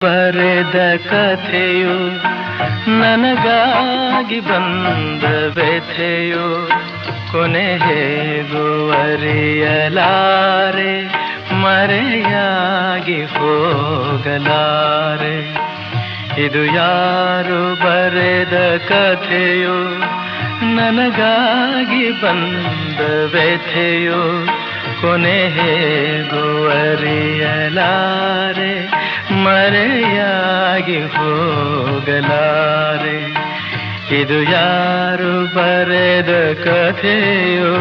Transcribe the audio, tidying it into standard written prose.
ಬರೆದ ಕಥೆಯು ನನಗಾಗಿ ಬಂದ ವ್ಯಥೆಯು ಕೊನೆ ಹೇಗೂ ಅರಿಯಲಾರೆ, ಮರೆಯಾಗಿ ಹೋಗಲಾರೆ. ಇದು ಯಾರು ಬರೆದ ಕಥೆಯು ನನಗಾಗಿ ಬಂದ ವ್ಯಥೆಯು ಕೊನೆ ಹೇಗೂ ಅರಿಯಲಾರೆ, ಮರೆಯಾಗಿ ಹೋಗಲಾರೆ. ಇದು ಯಾರು ಬರೆದ ಕಥೆಯೋ?